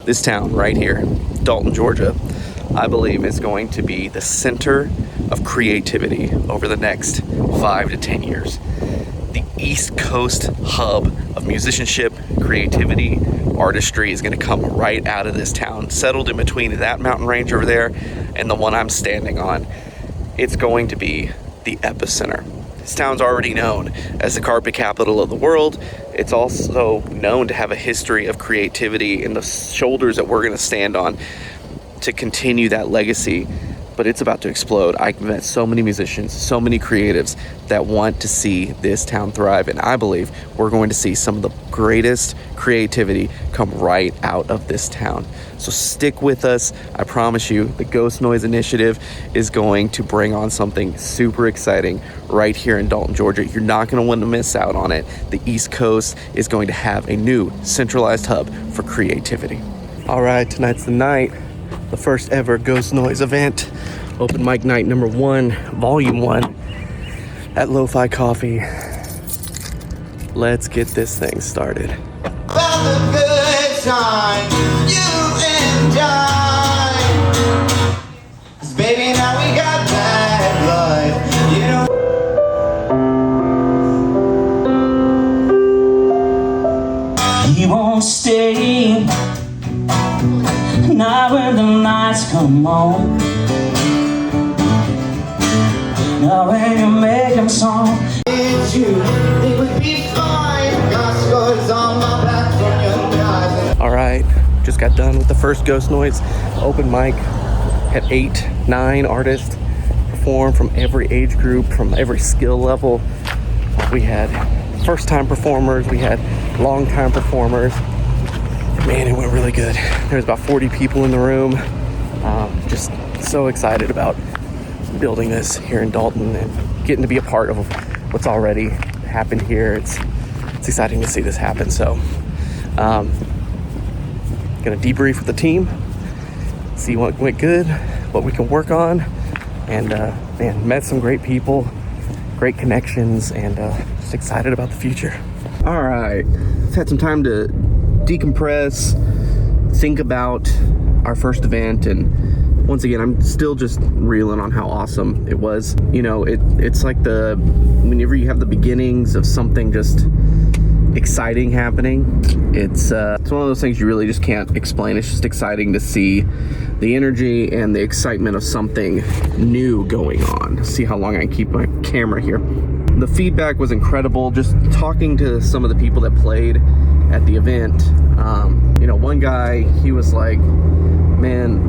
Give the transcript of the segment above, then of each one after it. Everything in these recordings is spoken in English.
This town right here, Dalton, Georgia, I believe is going to be the center of creativity over the next 5 to 10 years. The East Coast hub of musicianship, creativity, artistry is going to come right out of this town, settled in between that mountain range over there and the one I'm standing on. It's going to be the epicenter. This town's already known as the carpet capital of the world. It's also known to have a history of creativity in the shoulders that we're going to stand on to continue that legacy. But it's about to explode. I've met so many musicians, so many creatives that want to see this town thrive. And I believe we're going to see some of the greatest creativity come right out of this town. So stick with us. I promise you, the Ghost Noise Initiative is going to bring on something super exciting right here in Dalton, Georgia. You're not going to want to miss out on it. The East Coast is going to have a new centralized hub for creativity. All right, tonight's the night. The first ever Ghost Noise event, open mic night number 1, volume 1 at Lo-Fi Coffee. Let's get this thing started. About the good time, you and I. 'Cause baby, now we got bad blood, you know. He won't stay. Not when the lights come on. Now when you make them song. Did you? It would be fine. Got scars on my back from your eyes. All right, just got done with the first Ghost Noise open mic. Had 8, 9 artists perform from every age group, from every skill level. We had first-time performers. We had long-time performers. Man, it went really good. There was about 40 people in the room. Just so excited about building this here in Dalton and getting to be a part of what's already happened here. It's exciting to see this happen. So, gonna debrief with the team, see what went good, what we can work on, and man, met some great people, great connections, and just excited about the future. All right, had some time to decompress, think about our first event, and once again, I'm still just reeling on how awesome it was. You know, it's like whenever you have the beginnings of something just exciting happening, it's one of those things you really just can't explain. It's just exciting to see the energy and the excitement of something new going on. See how long I can keep my camera here. The feedback was incredible. Just talking to some of the people that played at the event, you know, one guy, he was like, man,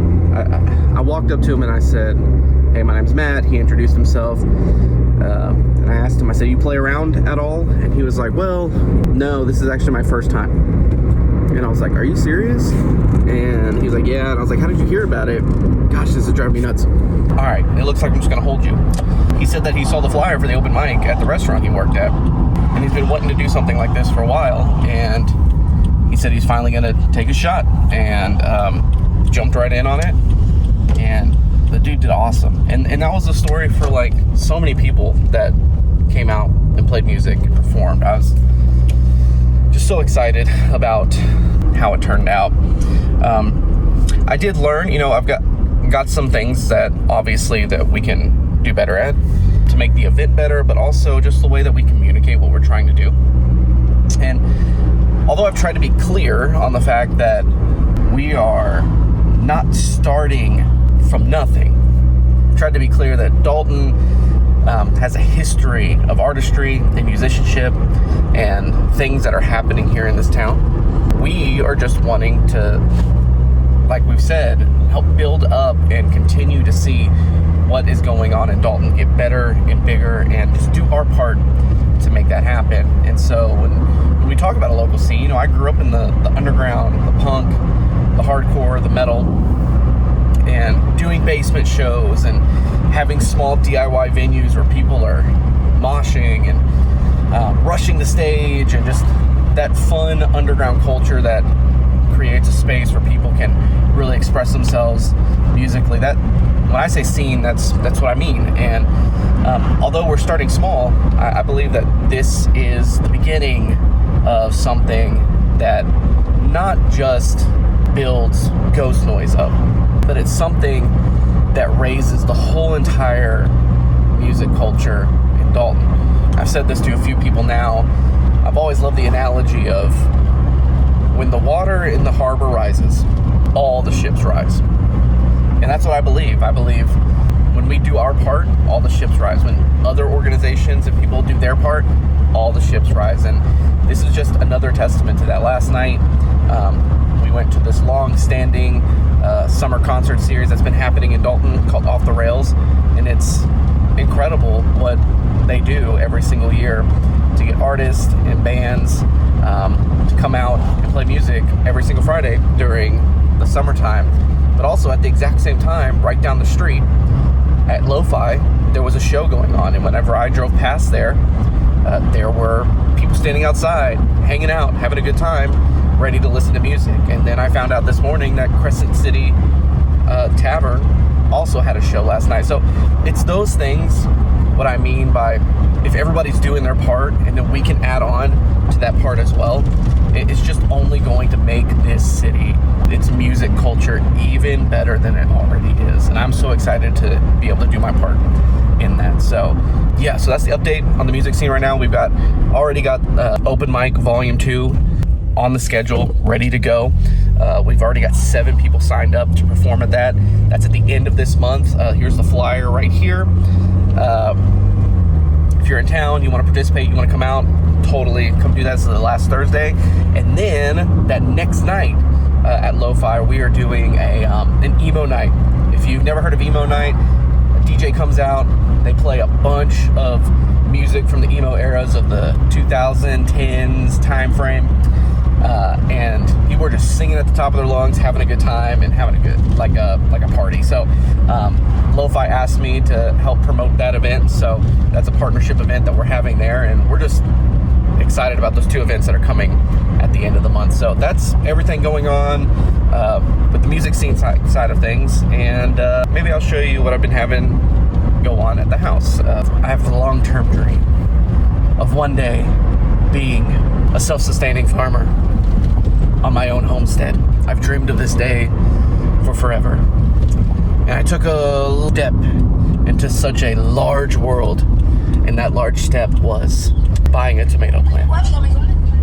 I walked up to him and I said, hey, my name's Matt. He introduced himself, and I asked him, I said, you play around at all? And he was like, well, no, this is actually my first time. And I was like, are you serious? And he was like, yeah. And I was like, how did you hear about it? Gosh, this is driving me nuts. All right, it looks like I'm just gonna hold you. He said that he saw the flyer for the open mic at the restaurant he worked at, and he's been wanting to do something like this for a while, and he said he's finally gonna take a shot, and jumped right in on it, and the dude did awesome. And that was the story for like so many people that came out and played music and performed. I was just so excited about how it turned out. I did learn, you know, I've got some things that obviously that we can do better at to make the event better, but also just the way that we communicate what we're trying to do. And although I've tried to be clear on the fact that we are not starting from nothing, I've tried to be clear that Dalton has a history of artistry and musicianship and things that are happening here in this town. We are just wanting to, like we've said, help build up and continue to see what is going on in Dalton, get better and bigger, and just do our part to make that happen. And so when we talk about a local scene, you know, I grew up in the underground, the punk, the hardcore, the metal, and doing basement shows and having small DIY venues where people are moshing and rushing the stage, and just that fun underground culture that creates a space where people can really express themselves musically. That, when I say scene, that's what I mean. And although we're starting small, I believe that this is the beginning of something that not just builds ghost noise up, but it's something that raises the whole entire music culture in Dalton. I've said this to a few people now. I've always loved the analogy of when the water in the harbor rises, all the ships rise. And that's what I believe. I believe when we do our part, all the ships rise. When other organizations and people do their part, all the ships rise. And this is just another testament to that. Last night, we went to this long-standing summer concert series that's been happening in Dalton called Off the Rails. And it's incredible what they do every single year to get artists and bands to come out and play music every single Friday during the summertime. But also at the exact same time, right down the street at Lo-Fi, there was a show going on. And whenever I drove past there were people standing outside, hanging out, having a good time, ready to listen to music. And then I found out this morning that Crescent City Tavern also had a show last night. So it's those things, what I mean by if everybody's doing their part and then we can add on to that part as well, it's just only going to make this city, its music culture, even better than it already is. And I'm so excited to be able to do my part in that. So yeah, so that's the update on the music scene right now. We've already got Open Mic Volume 2 on the schedule, ready to go. We've already got 7 people signed up to perform at that. That's at the end of this month. Here's the flyer right here. If you're in town, you want to participate, you want to come out, totally come do that. This is the last Thursday. And then that next night at Lo-Fi, we are doing an Emo Night. If you've never heard of Emo Night, a DJ comes out, they play a bunch of music from the emo eras of the 2010s time frame. And people were just singing at the top of their lungs, having a good time and having a good, like a party. So Lo-Fi asked me to help promote that event. So that's a partnership event that we're having there. And we're just excited about those 2 events that are coming at the end of the month. So that's everything going on with the music scene side of things. And maybe I'll show you what I've been having go on at the house. I have the long-term dream of one day being a self-sustaining farmer on my own homestead. I've dreamed of this day for forever. And I took a step into such a large world, and that large step was buying a tomato plant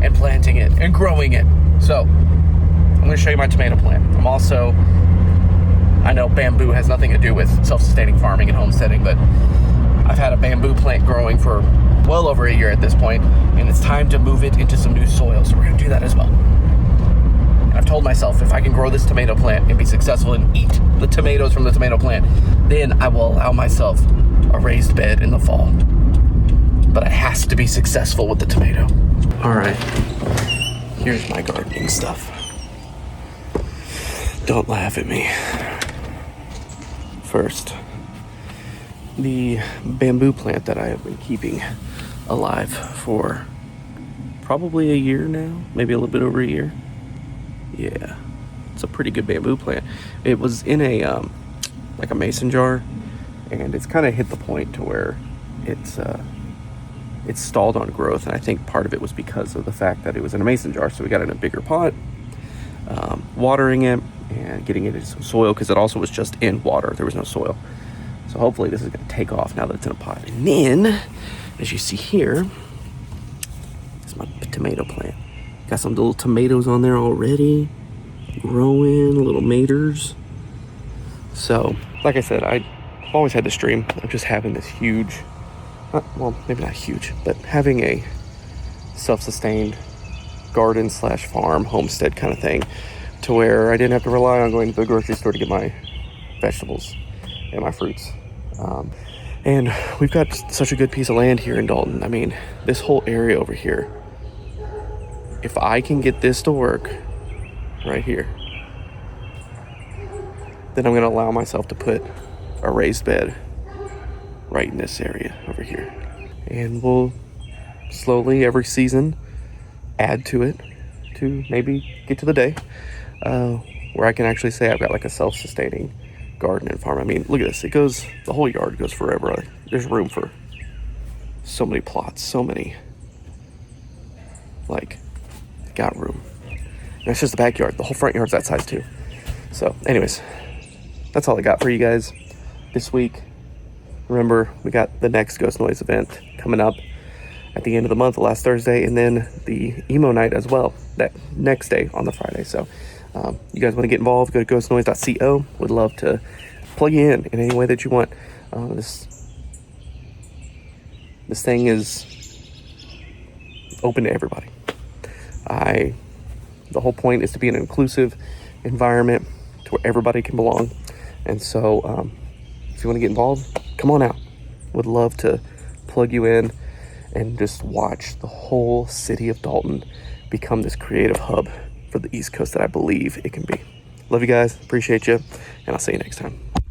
and planting it and growing it. So I'm going to show you my tomato plant. I know bamboo has nothing to do with self-sustaining farming and homesteading, but I've had a bamboo plant growing for well over a year at this point, and it's time to move it into some new soil, so we're going to do that as well. And I've told myself, if I can grow this tomato plant and be successful and eat the tomatoes from the tomato plant, then I will allow myself a raised bed in the fall. But it has to be successful with the tomato. All right, here's my gardening stuff. Don't laugh at me. First, the bamboo plant that I have been keeping alive for probably a year now, maybe a little bit over a year. Yeah, it's a pretty good bamboo plant. It was in a like a mason jar, and it's kind of hit the point to where it's stalled on growth, and I think part of it was because of the fact that it was in a mason jar. So we got it in a bigger pot, watering it and getting it into some soil, because it also was just in water. There was no soil. So hopefully this is going to take off now that it's in a pot. And then, as you see here, is my tomato plant. Got some little tomatoes on there already, growing, little maters. So, like I said, I've always had this dream of just having this huge, well, maybe not huge, but having a self-sustained garden / farm, homestead kind of thing, to where I didn't have to rely on going to the grocery store to get my vegetables and my fruits. And we've got such a good piece of land here in Dalton. I mean, this whole area over here, if I can get this to work right here, then I'm going to allow myself to put a raised bed right in this area over here. And we'll slowly, every season, add to it to maybe get to the day where I can actually say I've got like a self-sustaining garden and farm. I mean, look at this. The whole yard goes forever. There's room for so many plots, so many, got room. That's just the backyard. The whole front yard's that size too. So anyways, that's all I got for you guys this week. Remember, we got the next Ghost Noise event coming up at the end of the month, last Thursday, and then the Emo Night as well, that next day on the Friday. So you guys want to get involved, go to ghostnoise.co. Would love to plug you in any way that you want. This thing is open to everybody. The whole point is to be an inclusive environment to where everybody can belong. And so if you want to get involved, come on out. Would love to plug you in and just watch the whole city of Dalton become this creative hub for the East Coast that I believe it can be. Love you guys, appreciate you, and I'll see you next time.